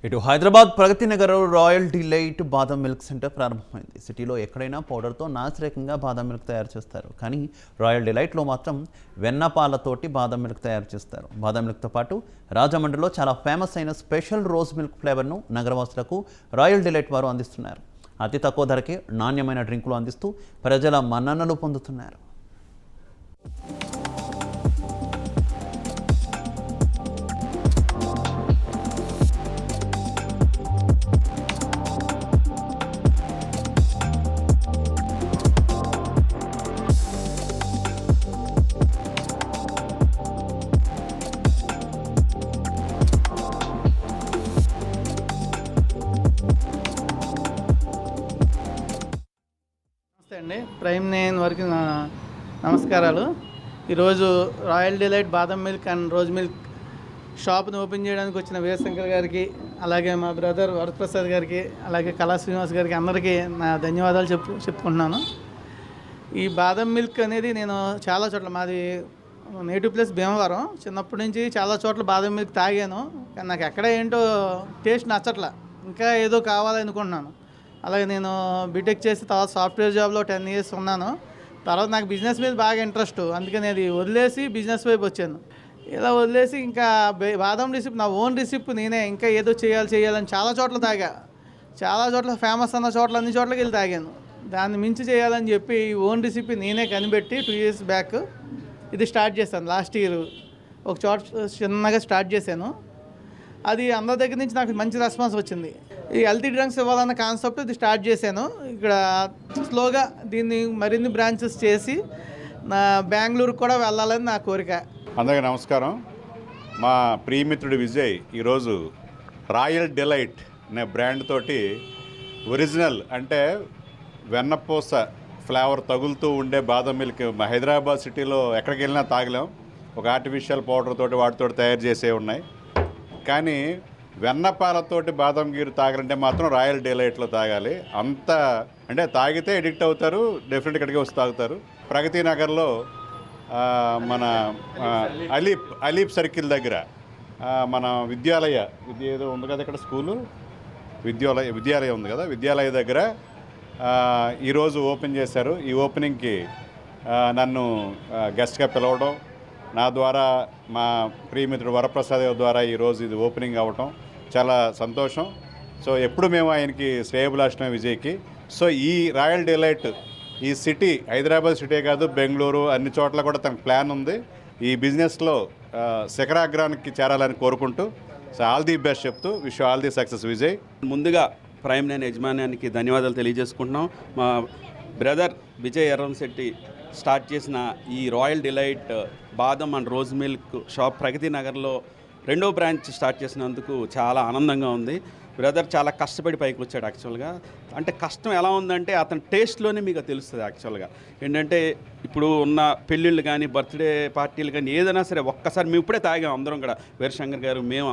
ఇటు Hyderabad Pragathi Nagar royal delight బాదం milk centre ప్రారంభమైంది. సిటీలో ఎక్కడైనా పౌడర్తో నాసిరకంగా బాదం మిల్క్ తయారు చేస్తారు, కానీ రాయల్ డిలైట్లో మాత్రం వెన్నపాలతోటి బాదం మిల్క్ తయారు చేస్తారు. బాదం మిల్క్తో పాటు రాజమండ్రిలో చాలా ఫేమస్ అయిన స్పెషల్ రోజ్ మిల్క్ ఫ్లేవర్ను నగరవాసులకు రాయల్ డిలైట్ వారు అందిస్తున్నారు. అతి తక్కువ ధరకే నాణ్యమైన డ్రింకులు అందిస్తూ ప్రజల మన్ననలు పొందుతున్నారు. నమస్తే అండి. ప్రైమ్ నైన్ వరకు నమస్కారాలు. ఈరోజు రాయల్ డిలైట్ బాదం మిల్క్ అండ్ రోజ్ మిల్క్ షాప్ని ఓపెన్ చేయడానికి వచ్చిన వీరశంకర్ గారికి, అలాగే మా బ్రదర్ వరప్రసాద్ గారికి, అలాగే కళా శ్రీనివాస్ గారికి అందరికీ నా ధన్యవాదాలు చెప్పుకుంటున్నాను. ఈ బాదం మిల్క్ అనేది నేను చాలా చోట్ల, మాది నేటివ్ ప్లేస్ భీమవరం, చిన్నప్పటి నుంచి చాలా చోట్ల బాదం మిల్క్ తాగాను, కానీ నాకు ఎక్కడ ఏంటో టేస్ట్ నచ్చట్లా, ఇంకా ఏదో కావాలనుకుంటున్నాను. అలాగే నేను బీటెక్ చేసి తర్వాత సాఫ్ట్వేర్ జాబ్లో 10 years ఉన్నాను. తర్వాత నాకు బిజినెస్ మీద బాగా ఇంట్రెస్ట్, అందుకని అది వదిలేసి బిజినెస్ వైపు వచ్చాను. ఇలా వదిలేసి ఇంకా బాదం రెసిపీ, నా ఓన్ రెసిపీ నేనే ఇంకా ఏదో చేయాలని చాలా చోట్ల తాగా, చాలా చోట్ల ఫేమస్ అన్న చోట్ల అన్ని చోట్లకి వెళ్ళి తాగాను. దాన్ని మించి చేయాలని చెప్పి ఈ ఓన్ రెసిపీ నేనే కనిపెట్టి 2 years బ్యాక్ ఇది స్టార్ట్ చేశాను. లాస్ట్ ఇయర్ ఒక చోట చిన్నగా స్టార్ట్ చేశాను. అది అందరి దగ్గర నుంచి నాకు మంచి రెస్పాన్స్ వచ్చింది. ఈ హెల్తీ డ్రింక్స్ ఇవ్వాలన్న కాన్సెప్ట్ ఇది స్టార్ట్ చేశాను. ఇక్కడ స్లోగా దీన్ని మరిన్ని బ్రాంచెస్ చేసి నా బెంగళూరుకు కూడా వెళ్ళాలని నా కోరిక. అందరికీ నమస్కారం. మా ప్రియమిత్రుడు విజయ్ ఈరోజు రాయల్ డిలైట్ అనే బ్రాండ్ తోటి ఒరిజినల్ అంటే వెన్నపూస ఫ్లేవర్ తగులుతూ ఉండే బాదం మిల్క్ హైదరాబాద్ సిటీలో ఎక్కడికి వెళ్ళినా తాగలేం. ఒక ఆర్టిఫిషియల్ పౌడర్ తోటి వాటితో తయారు చేసే ఉన్నాయి, కానీ వెన్నపాలతోటి బాదం గీరు తాగాలంటే మాత్రం రాయల్ డిలైట్లో తాగాలి. అంత అంటే తాగితే ఎడిక్ట్ అవుతారు, డెఫినెట్గా ఇక్కడికి వచ్చి తాగుతారు. ప్రగతి నగర్లో మన అలీప్ సర్కిల్ దగ్గర మన విద్యాలయ ఏదో ఉంది కదా, ఇక్కడ స్కూలు విద్యాలయం ఉంది కదా, విద్యాలయ దగ్గర ఈరోజు ఓపెన్ చేశారు. ఈ ఓపెనింగ్కి నన్ను గెస్ట్గా పిలవడం, నా ద్వారా మా ప్రియమిత్రుడు వరప్రసాద్ ద్వారా ఈరోజు ఇది ఓపెనింగ్ అవ్వటం చాలా సంతోషం. సో ఎప్పుడు మేము ఆయనకి శ్రేయభిలాషణ విజయ్కి. సో ఈ రాయల్ డిలైట్ ఈ సిటీ హైదరాబాద్ సిటీ కాదు, బెంగళూరు అన్ని చోట్ల కూడా తనకు ప్లాన్ ఉంది. ఈ బిజినెస్లో శిఖరాగ్రానికి చేరాలని కోరుకుంటూ సో ఆల్ ది బెస్ట్ చెప్తూ wish all the success Vijay. ముందుగా ప్రైమ్ నైన్ యజమాన్యానికి ధన్యవాదాలు తెలియజేసుకుంటున్నాం. మా బ్రదర్ విజయ్ ఎర్రంశెట్టి స్టార్ట్ చేసిన ఈ రాయల్ డిలైట్ బాదం అండ్ రోజ్ మిల్క్ షాప్ ప్రగతి నగర్లో 2వ బ్రాంచ్ స్టార్ట్ చేసినందుకు చాలా ఆనందంగా ఉంది. బ్రదర్ చాలా కష్టపడి పైకి వచ్చాడు. యాక్చువల్గా అంటే కష్టం ఎలా ఉందంటే అతని టేస్ట్లోనే మీకు తెలుస్తుంది. యాక్చువల్గా ఏంటంటే ఇప్పుడు ఉన్న పెళ్ళిళ్ళు కానీ బర్త్డే పార్టీలు కానీ ఏదైనా సరే ఒక్కసారి మేము ఇప్పుడే తాగాం అందరం కూడా, వీరశంకర్ గారు మేము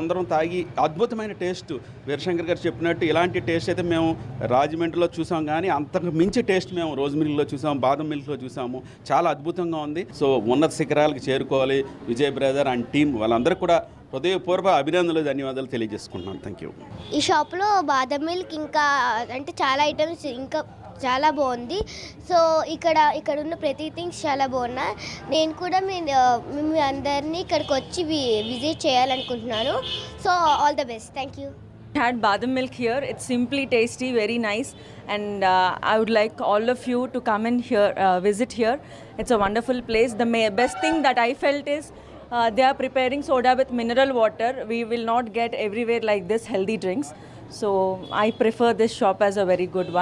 అందరం తాగి అద్భుతమైన టేస్ట్. వీరశంకర్ గారు చెప్పినట్టు ఇలాంటి టేస్ట్ అయితే మేము రాజమండ్రిలో చూసాం, కానీ అంతకు మించి టేస్ట్ మేము రోజ్ మిల్క్లో చూసాము, బాదం మిల్క్లో చూసాము. చాలా అద్భుతంగా ఉంది. సో ఉన్నత శిఖరాలకు చేరుకోవాలి విజయ్ బ్రదర్ అండ్ టీమ్ వాళ్ళందరూ కూడా హృదయపూర్వక అభినందనలు ధన్యవాదాలు తెలియజేసుకుంటున్నాను. Thank you. ఈ షాప్లో బాదం మిల్క్ ఇంకా అంటే చాలా ఐటమ్స్ ఇంకా చాలా బాగుంది. సో ఇక్కడ ఉన్న ప్రతి థింగ్స్ చాలా బాగున్నాయి. నేను కూడా మీ అందరినీ ఇక్కడికి వచ్చి విజిట్ చేయాలనుకుంటున్నాను. So all the best. Thank you. Had badam milk here. It's simply tasty, very nice, and I would like all of you to come and visit here. It's a wonderful place. The best thing that I felt is they are preparing soda with mineral water. We will not get everywhere like this healthy drinks. So I prefer this shop as a very good one.